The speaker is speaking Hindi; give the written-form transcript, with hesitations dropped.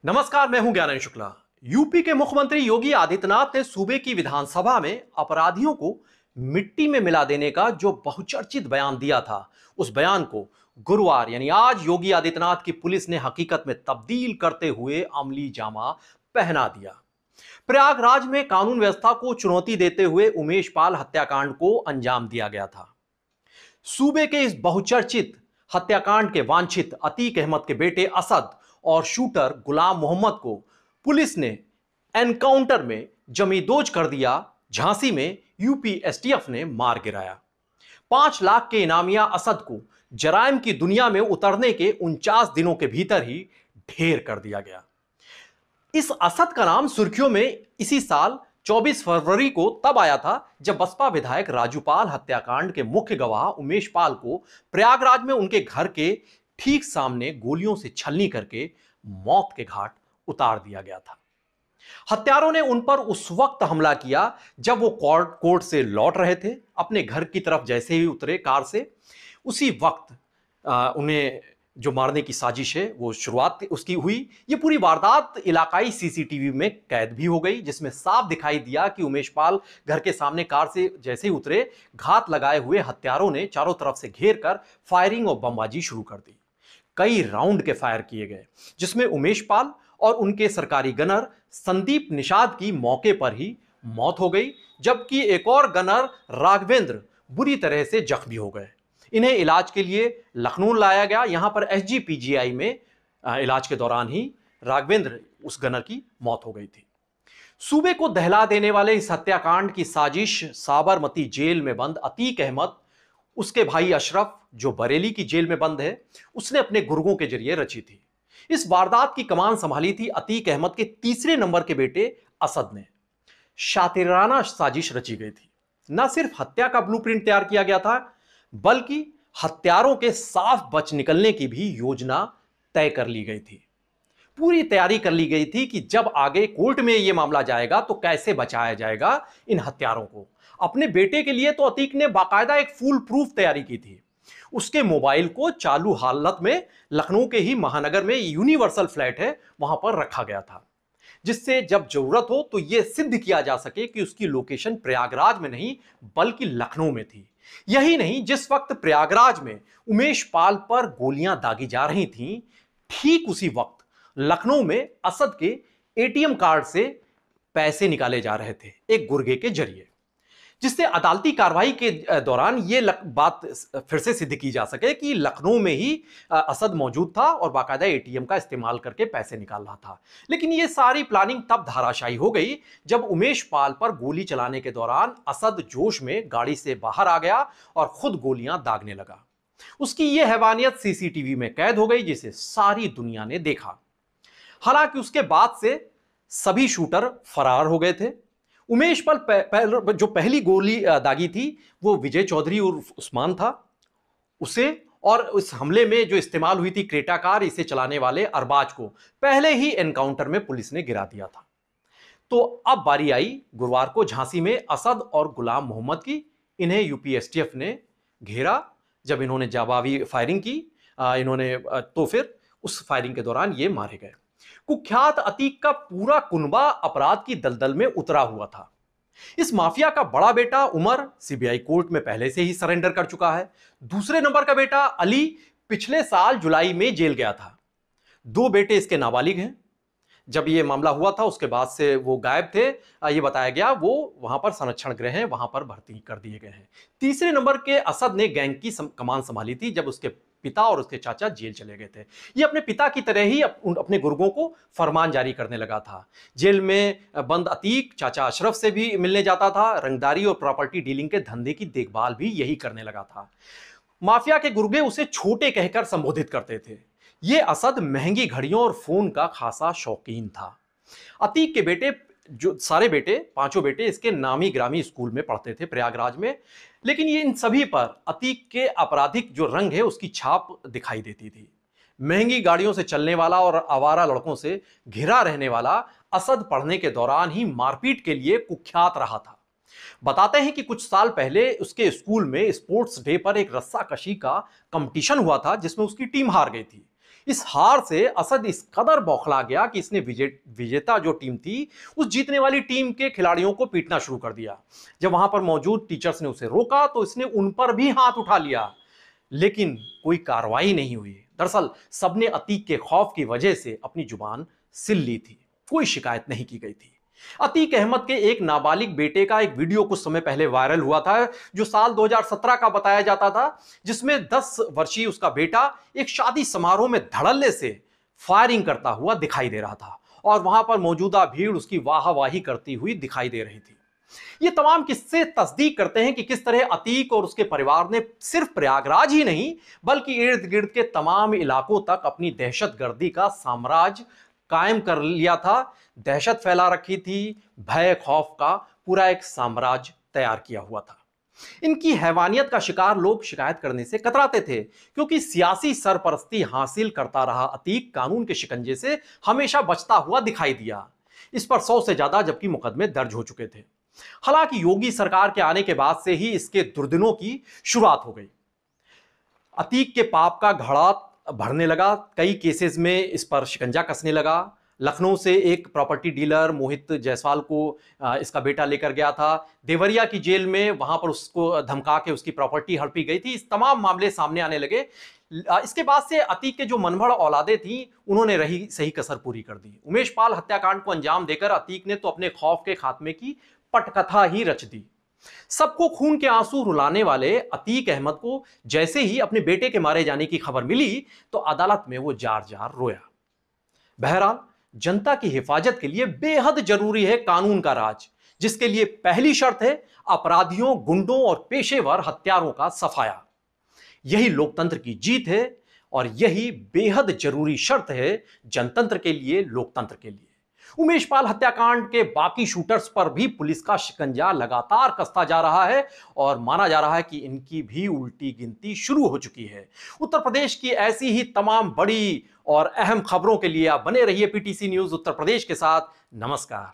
नमस्कार, मैं हूं ज्ञानंद शुक्ला। यूपी के मुख्यमंत्री योगी आदित्यनाथ ने सूबे की विधानसभा में अपराधियों को मिट्टी में मिला देने का जो बहुचर्चित बयान दिया था, उस बयान को गुरुवार यानी आज योगी आदित्यनाथ की पुलिस ने हकीकत में तब्दील करते हुए अमली जामा पहना दिया। प्रयागराज में कानून व्यवस्था को चुनौती देते हुए उमेश पाल हत्याकांड को अंजाम दिया गया था। सूबे के इस बहुचर्चित हत्याकांड के वांछित अतीक अहमद के बेटे असद और शूटर गुलाम मोहम्मद को पुलिस ने एनकाउंटर में जमींदोज कर दिया। झांसी में यूपी एसटीएफ ने मार गिराया। 5 लाख के इनामिया असद को जराइम की दुनिया में उतरने के 49 दिनों के भीतर ही ढेर कर दिया गया। इस असद का नाम सुर्खियों में इसी साल 24 फरवरी को तब आया था जब बसपा विधायक राजू पाल हत्याकांड के मुख्य गवाह उमेश पाल को प्रयागराज में उनके घर के ठीक सामने गोलियों से छलनी करके मौत के घाट उतार दिया गया था। हत्यारों ने उन पर उस वक्त हमला किया जब वो कोर्ट से लौट रहे थे। अपने घर की तरफ जैसे ही उतरे कार से, उसी वक्त उन्हें जो मारने की साजिश है वो शुरुआत उसकी हुई। ये पूरी वारदात इलाकाई सीसीटीवी में कैद भी हो गई, जिसमें साफ दिखाई दिया कि उमेश पाल घर के सामने कार से जैसे ही उतरे, घात लगाए हुए हत्यारों ने चारों तरफ से घेर कर फायरिंग और बमबाजी शुरू कर दी। कई राउंड के फायर किए गए, जिसमें उमेश पाल और उनके सरकारी गनर संदीप निषाद की मौके पर ही मौत हो गई, जबकि एक और गनर राघवेंद्र बुरी तरह से जख्मी हो गए। इन्हें इलाज के लिए लखनऊ लाया गया। यहां पर एसजीपीजीआई में इलाज के दौरान ही राघवेंद्र उस गनर की मौत हो गई थी। सूबे को दहला देने वाले इस हत्याकांड की साजिश साबरमती जेल में बंद अतीक अहमद, उसके भाई अशरफ जो बरेली की जेल में बंद है, उसने अपने गुर्गों के जरिए रची थी। इस वारदात की कमान संभाली थी अतीक अहमद के तीसरे नंबर के बेटे असद ने। शातिराना साजिश रची गई थी। न सिर्फ हत्या का ब्लूप्रिंट तैयार किया गया था, बल्कि हत्यारों के साफ बच निकलने की भी योजना तय कर ली गई थी। पूरी तैयारी कर ली गई थी कि जब आगे कोर्ट में यह मामला जाएगा तो कैसे बचाया जाएगा इन हत्यारों को। अपने बेटे के लिए तो अतीक ने बाकायदा एक फुल प्रूफ तैयारी की थी। उसके मोबाइल को चालू हालत में लखनऊ के ही महानगर में यूनिवर्सल फ्लैट है, वहां पर रखा गया था, जिससे जब जरूरत हो तो यह सिद्ध किया जा सके कि उसकी लोकेशन प्रयागराज में नहीं बल्कि लखनऊ में थी। यही नहीं, जिस वक्त प्रयागराज में उमेश पाल पर गोलियां दागी जा रही थीं, ठीक उसी वक्त लखनऊ में असद के एटीएम कार्ड से पैसे निकाले जा रहे थे एक गुर्गे के जरिए, जिससे अदालती कार्रवाई के दौरान यह बात फिर से सिद्ध की जा सके कि लखनऊ में ही असद मौजूद था और बाकायदा एटीएम का इस्तेमाल करके पैसे निकाल रहा था। लेकिन यह सारी प्लानिंग तब धाराशायी हो गई जब उमेश पाल पर गोली चलाने के दौरान असद जोश में गाड़ी से बाहर आ गया और खुद गोलियां दागने लगा। उसकी यह हैवानियत सीसीटीवी में कैद हो गई, जिसे सारी दुनिया ने देखा। हालांकि उसके बाद से सभी शूटर फरार हो गए थे। उमेश पर जो पहली गोली दागी थी वो विजय चौधरी उर्फ उस्मान था, उसे, और उस हमले में जो इस्तेमाल हुई थी क्रेटा कार, इसे चलाने वाले अरबाज को पहले ही एनकाउंटर में पुलिस ने गिरा दिया था। तो अब बारी आई गुरुवार को झांसी में असद और गुलाम मोहम्मद की। इन्हें यूपी एसटीएफ ने घेरा। जब इन्होंने जवाबी फायरिंग की तो फिर उस फायरिंग के दौरान ये मारे गए। कुख्यात अतीक का पूरा कुनबा अपराध की दलदल में उतरा हुआ था। इस माफिया का बड़ा बेटा उमर सीबीआई कोर्ट में पहले से ही सरेंडर कर चुका है। दूसरे नंबर का बेटा अली पिछले साल जुलाई में जेल गया था। 2 बेटे इसके नाबालिग हैं। जब यह मामला हुआ था उसके बाद से वो गायब थे। ये बताया गया वो वहां पर संरक्षण गृह हैं, वहां पर भर्ती कर दिए गए हैं। तीसरे नंबर के असद ने गैंग की कमान संभाली थी जब उसके पिता और उसके चाचा जेल चले गए थे। ये अपने पिता की तरह ही अपने गुर्गों को फरमान जारी करने लगा था। जेल में बंद अतीक चाचा अशरफ से भी मिलने जाता था। रंगदारी और प्रॉपर्टी डीलिंग के धंधे की देखभाल भी यही करने लगा था। माफिया के गुर्गे उसे छोटे कहकर संबोधित करते थे। ये असद महंगी घड़ियों और फोन का खासा शौकीन था। अतीक के बेटे, जो सारे बेटे, 5 बेटे इसके नामी ग्रामी स्कूल में पढ़ते थे प्रयागराज में। लेकिन ये इन सभी पर अतीक के आपराधिक जो रंग है उसकी छाप दिखाई देती थी। महंगी गाड़ियों से चलने वाला और आवारा लड़कों से घिरा रहने वाला असद पढ़ने के दौरान ही मारपीट के लिए कुख्यात रहा था। बताते हैं कि कुछ साल पहले उसके स्कूल में स्पोर्ट्स डे पर एक रस्साकशी का कंपटीशन हुआ था जिसमें उसकी टीम हार गई थी। इस हार से असद इस कदर बौखला गया कि इसने विजेता जो टीम थी उस जीतने वाली टीम के खिलाड़ियों को पीटना शुरू कर दिया। जब वहां पर मौजूद टीचर्स ने उसे रोका तो इसने उन पर भी हाथ उठा लिया, लेकिन कोई कार्रवाई नहीं हुई। दरअसल सबने अतीक के खौफ की वजह से अपनी जुबान सिल ली थी, कोई शिकायत नहीं की गई थी। अतीक अहमद के एक नाबालिग बेटे का एक वीडियो कुछ समय पहले वायरल हुआ था, जो साल 2017 का बताया जाता था, जिसमें 10 वर्षीय उसका बेटा एक शादी समारोह में धड़ल्ले से फायरिंग करता हुआ दिखाई दे रहा था और वहां पर मौजूदा भीड़ उसकी वाहवाही करती हुई दिखाई दे रही थी। ये तमाम किस्से तस्दीक करते हैं कि किस तरह अतीक और उसके परिवार ने सिर्फ प्रयागराज ही नहीं बल्कि इर्द गिर्द के तमाम इलाकों तक अपनी दहशतगर्दी का साम्राज्य कायम कर लिया था, दहशत फैला रखी थी, भय खौफ का पूरा एक साम्राज्य तैयार किया हुआ था। इनकी हैवानियत का शिकार लोग शिकायत करने से कतराते थे, क्योंकि सियासी सरपरस्ती हासिल करता रहा अतीक कानून के शिकंजे से हमेशा बचता हुआ दिखाई दिया। इस पर 100 से ज्यादा जबकि मुकदमे दर्ज हो चुके थे। हालांकि योगी सरकार के आने के बाद से ही इसके दुर्दिनों की शुरुआत हो गई। अतीक के पाप का घड़ा भरने लगा, कई केसेस में इस पर शिकंजा कसने लगा। लखनऊ से एक प्रॉपर्टी डीलर मोहित जायसवाल को इसका बेटा लेकर गया था, देवरिया की जेल में वहां पर उसको धमका के उसकी प्रॉपर्टी हड़पी गई थी। इस तमाम मामले सामने आने लगे। इसके बाद से अतीक के जो मनभड़ औलादे थी उन्होंने रही सही कसर पूरी कर दी। उमेश पाल हत्याकांड को अंजाम देकर अतीक ने तो अपने खौफ के खात्मे की पटकथा ही रच दी। सबको खून के आंसू रुलाने वाले अतीक अहमद को जैसे ही अपने बेटे के मारे जाने की खबर मिली तो अदालत में वो जार जार रोया। बहरहाल जनता की हिफाजत के लिए बेहद जरूरी है कानून का राज, जिसके लिए पहली शर्त है अपराधियों, गुंडों और पेशेवर हत्यारों का सफाया। यही लोकतंत्र की जीत है और यही बेहद जरूरी शर्त है जनतंत्र के लिए, लोकतंत्र के लिए। उमेश पाल हत्याकांड के बाकी शूटर्स पर भी पुलिस का शिकंजा लगातार कसता जा रहा है और माना जा रहा है कि इनकी भी उल्टी गिनती शुरू हो चुकी है। उत्तर प्रदेश की ऐसी ही तमाम बड़ी और अहम खबरों के लिए आप बने रहिए पीटीसी न्यूज उत्तर प्रदेश के साथ। नमस्कार।